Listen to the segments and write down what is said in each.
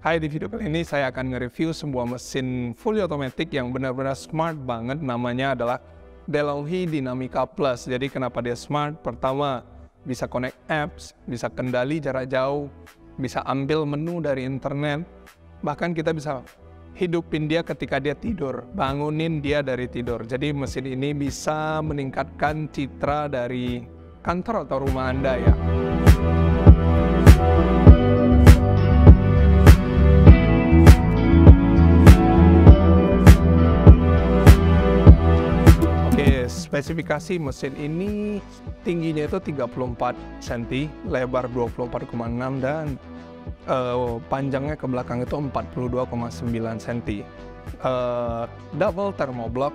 Hai, di video kali ini saya akan nge-review sebuah mesin fully automatic yang benar-benar smart banget. Namanya adalah DeLonghi Dynamica Plus. Jadi kenapa dia smart? Pertama, bisa connect apps, bisa kendali jarak jauh, bisa ambil menu dari internet. Bahkan kita bisa hidupin dia ketika dia tidur, bangunin dia dari tidur. Jadi mesin ini bisa meningkatkan citra dari kantor atau rumah Anda ya. Spesifikasi mesin ini tingginya itu 34 cm, lebar 24,6 dan panjangnya ke belakang itu 42,9 cm. Double thermoblock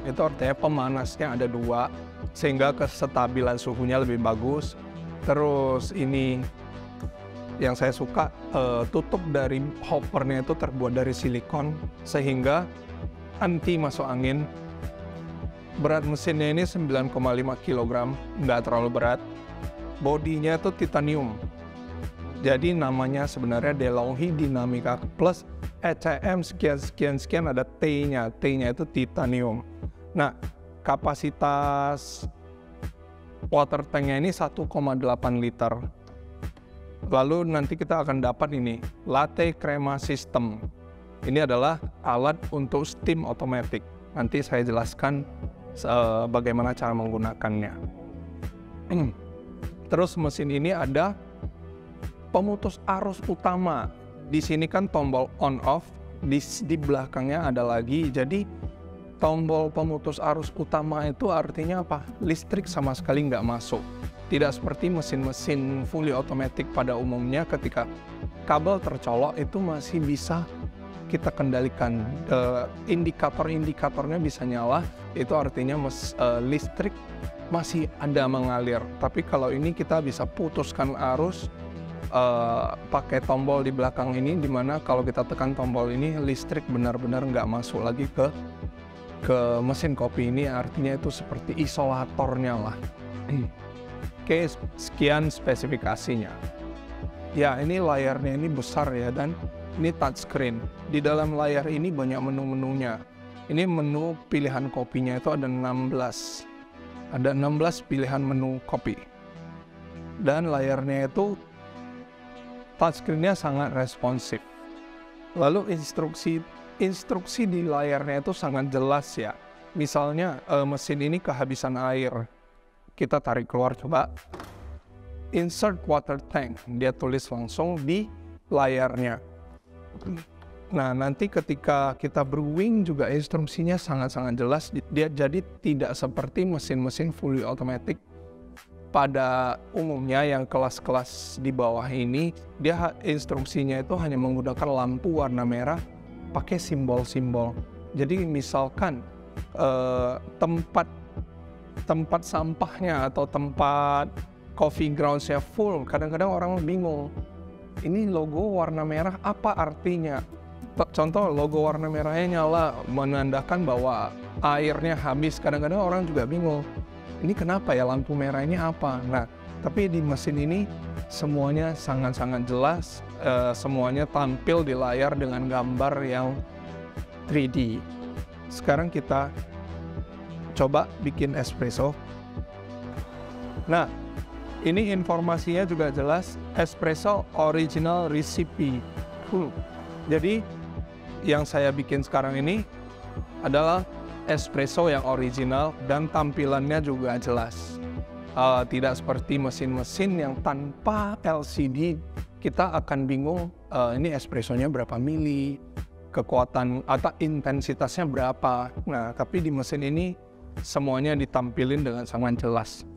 itu artinya pemanasnya ada dua, sehingga kestabilan suhunya lebih bagus. Terus ini yang saya suka, tutup dari hoppernya itu terbuat dari silikon sehingga anti masuk angin. Berat mesinnya ini 9,5 kg, nggak terlalu berat. Bodinya itu titanium. Jadi namanya sebenarnya DeLonghi Dynamica Plus ECM sekian ada T-nya. T-nya itu titanium. Nah, kapasitas water tanknya ini 1,8 liter. Lalu nanti kita akan dapat ini, latte crema system. Ini adalah alat untuk steam automatic. Nanti saya jelaskan bagaimana cara menggunakannya. Terus mesin ini ada pemutus arus utama. Di sini kan tombol on off, di belakangnya ada lagi. Jadi tombol pemutus arus utama itu artinya apa? Listrik sama sekali nggak masuk. Tidak seperti mesin-mesin fully automatic pada umumnya, ketika kabel tercolok itu masih bisa kita kendalikan, indikator-indikatornya bisa nyala, itu artinya listrik masih ada mengalir. Tapi kalau ini kita bisa putuskan arus pakai tombol di belakang ini, dimana kalau kita tekan tombol ini listrik benar-benar nggak masuk lagi ke mesin kopi ini, artinya itu seperti isolatornya lah. Oke, sekian spesifikasinya. Ya, ini layarnya ini besar ya, dan ini touchscreen. Di dalam layar ini banyak menu-menunya. Ini menu pilihan kopinya itu ada 16. Ada 16 pilihan menu kopi. Dan layarnya itu touchscreen-nya sangat responsif. Lalu instruksi di layarnya itu sangat jelas ya. Misalnya mesin ini kehabisan air. Kita tarik keluar coba. Insert water tank. Dia tulis langsung di layarnya. Nah, nanti ketika kita brewing juga instruksinya sangat-sangat jelas. Dia jadi tidak seperti mesin-mesin fully automatic pada umumnya yang kelas-kelas di bawah ini. Dia instruksinya itu hanya menggunakan lampu warna merah pakai simbol-simbol. Jadi misalkan tempat sampahnya atau tempat coffee grounds-nya full, kadang-kadang orang bingung. Ini logo warna merah apa artinya? Contoh, logo warna merahnya nyala menandakan bahwa airnya habis. Kadang-kadang orang juga bingung, ini kenapa ya, lampu merah ini apa? Nah, tapi di mesin ini semuanya sangat-sangat jelas. Semuanya tampil di layar dengan gambar yang 3D. Sekarang kita coba bikin espresso. Nah, ini informasinya juga jelas, espresso original recipe. Jadi yang saya bikin sekarang ini adalah espresso yang original dan tampilannya juga jelas. Tidak seperti mesin-mesin yang tanpa LCD, kita akan bingung ini espressonya berapa mili, kekuatan atau intensitasnya berapa. Nah, tapi di mesin ini semuanya ditampilin dengan sangat jelas.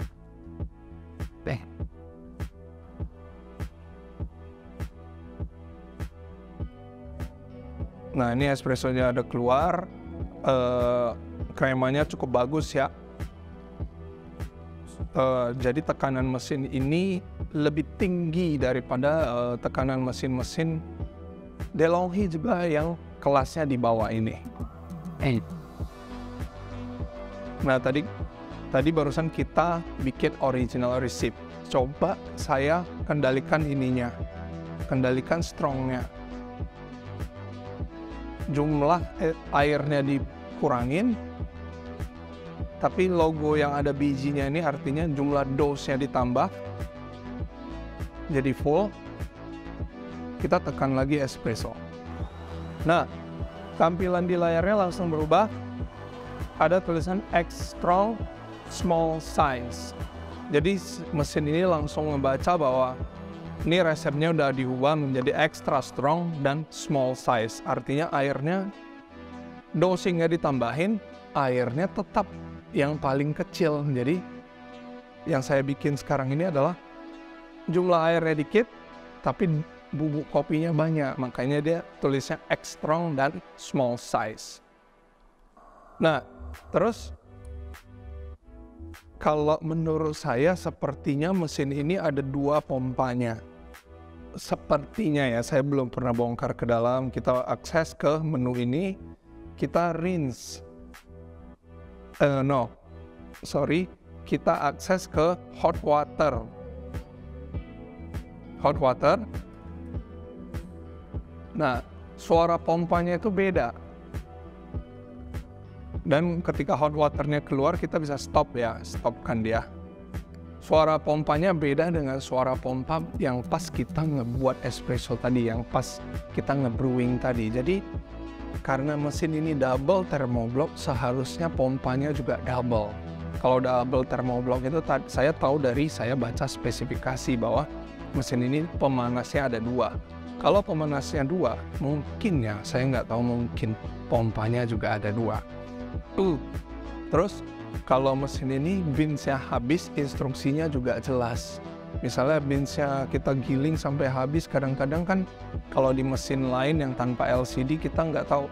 Nah, ini espressonya ada keluar, kremanya cukup bagus ya. Jadi tekanan mesin ini lebih tinggi daripada tekanan mesin-mesin DeLonghi juga yang kelasnya di bawah ini. Nah, tadi barusan kita bikin original recipe. Coba saya kendalikan ininya, kendalikan strongnya. jumlah airnya dikurangin, tapi logo yang ada bijinya ini artinya jumlah dose-nya ditambah, jadi full. Kita tekan lagi espresso. Nah, tampilan di layarnya langsung berubah. Ada tulisan extra small size. Jadi mesin ini langsung membaca bahwa ini resepnya udah diubah menjadi extra strong dan small size. Artinya airnya, dosingnya ditambahin, airnya tetap yang paling kecil. Jadi yang saya bikin sekarang ini adalah jumlah airnya dikit, tapi bubuk kopinya banyak. Makanya dia tulisnya extra dan small size. Nah, terus kalau menurut saya sepertinya mesin ini ada 2 pompanya. Sepertinya ya, saya belum pernah bongkar ke dalam. Kita akses ke menu ini, kita rinse. Kita akses ke hot water. Hot water. Nah, suara pompanya itu beda. Dan ketika hot waternya keluar, kita bisa stopkan dia. Suara pompanya beda dengan suara pompa yang pas kita ngebuat espresso tadi, yang pas kita ngebrewing tadi. Jadi, karena mesin ini double thermoblock, seharusnya pompanya juga double. Kalau double thermoblock itu saya tahu dari saya baca spesifikasi bahwa mesin ini pemanasnya ada 2. Kalau pemanasnya 2, mungkin ya, saya nggak tahu, mungkin pompanya juga ada 2. Terus kalau mesin ini beansnya habis, instruksinya juga jelas. Misalnya beansnya kita giling sampai habis, kadang-kadang kan kalau di mesin lain yang tanpa LCD kita nggak tahu,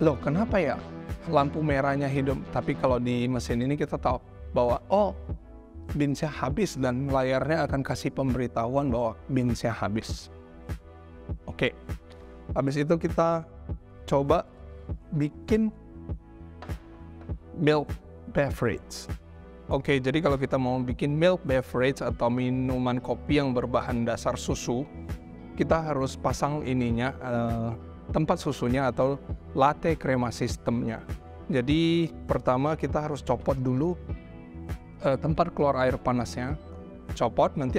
loh kenapa ya lampu merahnya hidup. Tapi kalau di mesin ini kita tahu bahwa beansnya habis, dan layarnya akan kasih pemberitahuan bahwa beansnya habis. Oke, habis itu kita coba bikin milk beverage. Oke, jadi kalau kita mau bikin milk beverage atau minuman kopi yang berbahan dasar susu, kita harus pasang ininya, tempat susunya atau latte crema sistemnya. Jadi pertama kita harus copot dulu tempat keluar air panasnya. Copot, nanti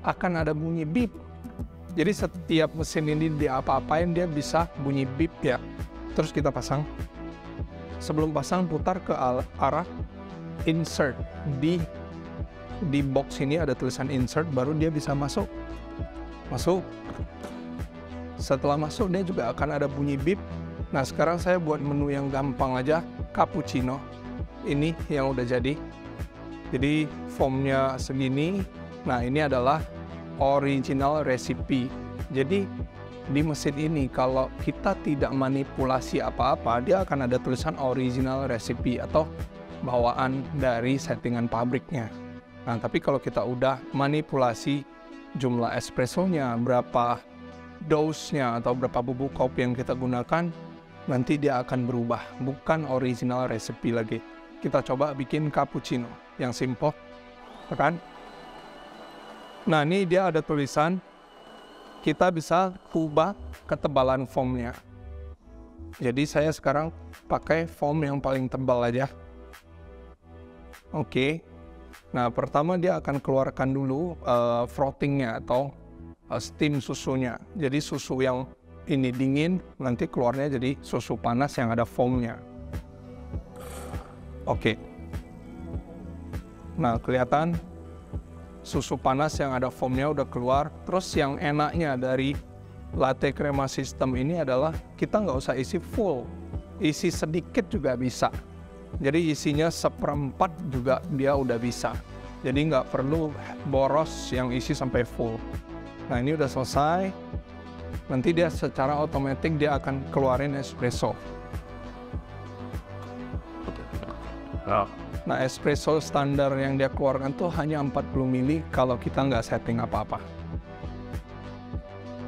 akan ada bunyi beep. Jadi setiap mesin ini diapa-apain dia bisa bunyi beep ya. Terus kita pasang. Sebelum pasang, putar ke arah insert. Di box ini ada tulisan insert, baru dia bisa masuk. Setelah masuk, dia juga akan ada bunyi beep. Nah, sekarang saya buat menu yang gampang aja, cappuccino. Ini yang udah jadi. Jadi foamnya segini. Nah, ini adalah original recipe. Jadi di mesin ini kalau kita tidak manipulasi apa-apa, dia akan ada tulisan original recipe atau bawaan dari settingan pabriknya. Nah, tapi kalau kita udah manipulasi jumlah espressonya, berapa dose-nya atau berapa bubuk kopi yang kita gunakan, nanti dia akan berubah, bukan original recipe lagi. Kita coba bikin cappuccino yang simple, kan? Nah, ini dia ada tulisan, kita bisa ubah ketebalan foamnya. Jadi saya sekarang pakai foam yang paling tebal aja. Oke. Nah, pertama dia akan keluarkan dulu frothingnya atau steam susunya. Jadi susu yang ini dingin, nanti keluarnya jadi susu panas yang ada foamnya. Oke. Nah, kelihatan susu panas yang ada foamnya udah keluar. Terus yang enaknya dari latte crema system ini adalah kita nggak usah isi full, isi sedikit juga bisa. Jadi isinya 1/4 juga dia udah bisa. Jadi nggak perlu boros yang isi sampai full. Nah, ini udah selesai. Nanti dia secara otomatis dia akan keluarin espresso. Nah, espresso standar yang dia keluarkan tuh hanya 40 ml kalau kita nggak setting apa-apa.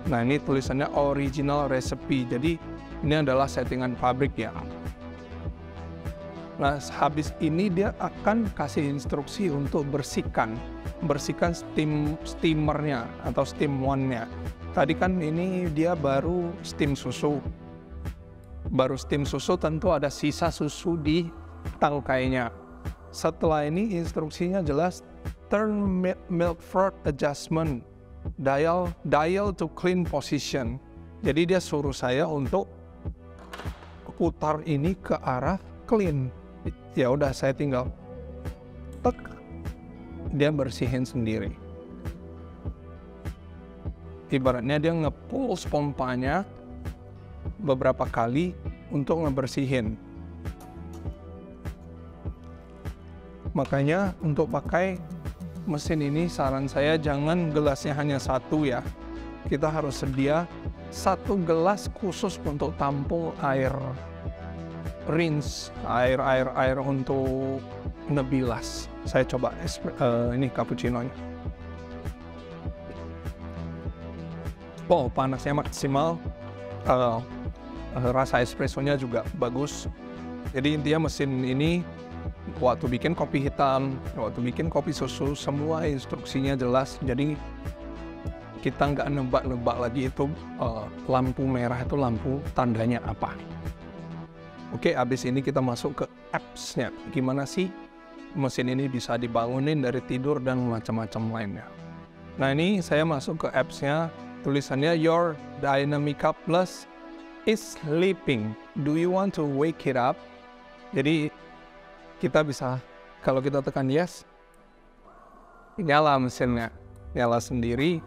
Nah, ini tulisannya original recipe, jadi ini adalah settingan pabrik ya. Nah, habis ini dia akan kasih instruksi untuk bersihkan steamernya atau steam one-nya. Tadi kan ini dia baru steam susu. baru steam susu, tentu ada sisa susu di tangkainya. Setelah ini instruksinya jelas, turn milk froth adjustment, dial to clean position. Jadi dia suruh saya untuk putar ini ke arah clean. Ya udah, saya tinggal tek, dia bersihin sendiri. Ibaratnya dia nge-pulse pompanya beberapa kali untuk ngebersihin. Makanya untuk pakai mesin ini saran saya jangan gelasnya hanya satu ya. Kita harus sedia satu gelas khusus untuk tampung air rinse, air untuk ngebilas. Saya coba ini cappuccino-nya. Oh, panasnya maksimal, rasa espressonya juga bagus. Jadi intinya mesin ini waktu bikin kopi hitam, waktu bikin kopi susu, semua instruksinya jelas. Jadi kita nggak nebak-nebak lagi itu lampu merah itu lampu tandanya apa. Oke, abis ini kita masuk ke apps-nya. Gimana sih mesin ini bisa dibangunin dari tidur dan macam-macam lainnya. Nah, ini saya masuk ke apps-nya. Tulisannya Your Dynamica Plus is sleeping. Do you want to wake it up? Jadi kita bisa, kalau kita tekan yes, nyala mesinnya, nyala sendiri.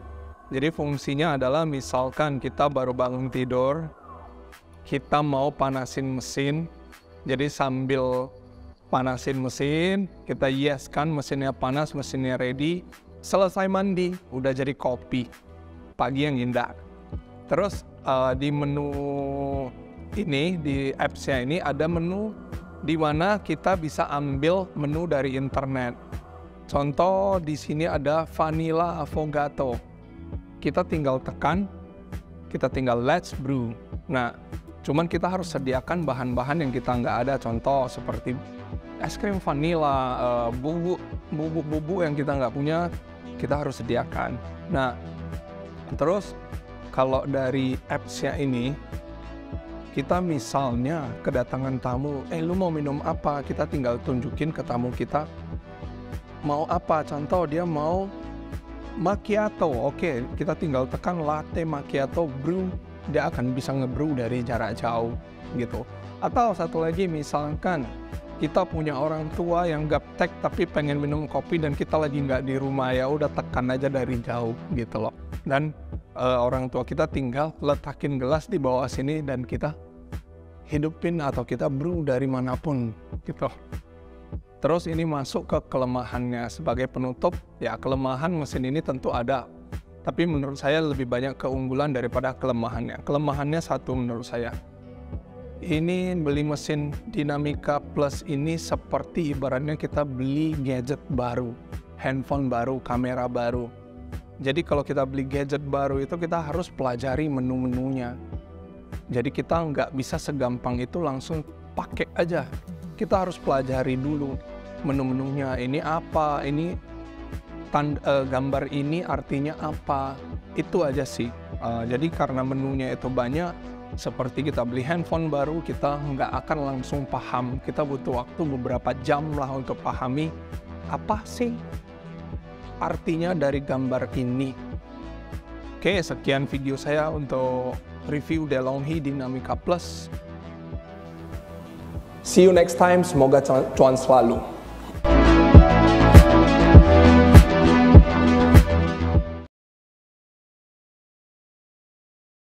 Jadi fungsinya adalah misalkan kita baru bangun tidur, kita mau panasin mesin. Jadi sambil panasin mesin, kita yes kan, mesinnya panas, mesinnya ready. Selesai mandi, udah jadi kopi pagi yang indah. Terus di menu ini, di apps-nya ini ada menu di mana kita bisa ambil menu dari internet. Contoh di sini ada vanilla affogato. Kita tinggal tekan, kita tinggal let's brew. Nah, cuman kita harus sediakan bahan-bahan yang kita nggak ada. Contoh seperti es krim vanilla, bubuk yang kita nggak punya, kita harus sediakan. Nah, terus kalau dari apps-nya ini, kita misalnya kedatangan tamu, lu mau minum apa? Kita tinggal tunjukin ke tamu kita mau apa. Contoh dia mau macchiato, oke, kita tinggal tekan latte macchiato brew, dia akan bisa ngebrew dari jarak jauh gitu. Atau satu lagi, misalkan kita punya orang tua yang gaptek tapi pengen minum kopi dan kita lagi nggak di rumah, ya udah tekan aja dari jauh gitu loh. Dan orang tua kita tinggal letakin gelas di bawah sini dan kita hidupin atau kita brew dari manapun gitu. Terus ini masuk ke kelemahannya sebagai penutup. Ya, kelemahan mesin ini tentu ada, tapi menurut saya lebih banyak keunggulan daripada kelemahannya. Kelemahannya satu menurut saya, ini beli mesin Dynamica Plus ini seperti ibaratnya kita beli gadget baru, handphone baru, kamera baru. Jadi kalau kita beli gadget baru itu kita harus pelajari menu-menunya. Jadi kita nggak bisa segampang itu langsung pakai aja. Kita harus pelajari dulu menu-menunya. Ini apa, ini gambar ini artinya apa. Itu aja sih. Jadi karena menunya itu banyak, seperti kita beli handphone baru, kita nggak akan langsung paham. Kita butuh waktu beberapa jam lah untuk pahami apa sih artinya dari gambar ini. Oke, sekian video saya untuk review DeLonghi Dynamica Plus. See you next time, semoga cuan selalu.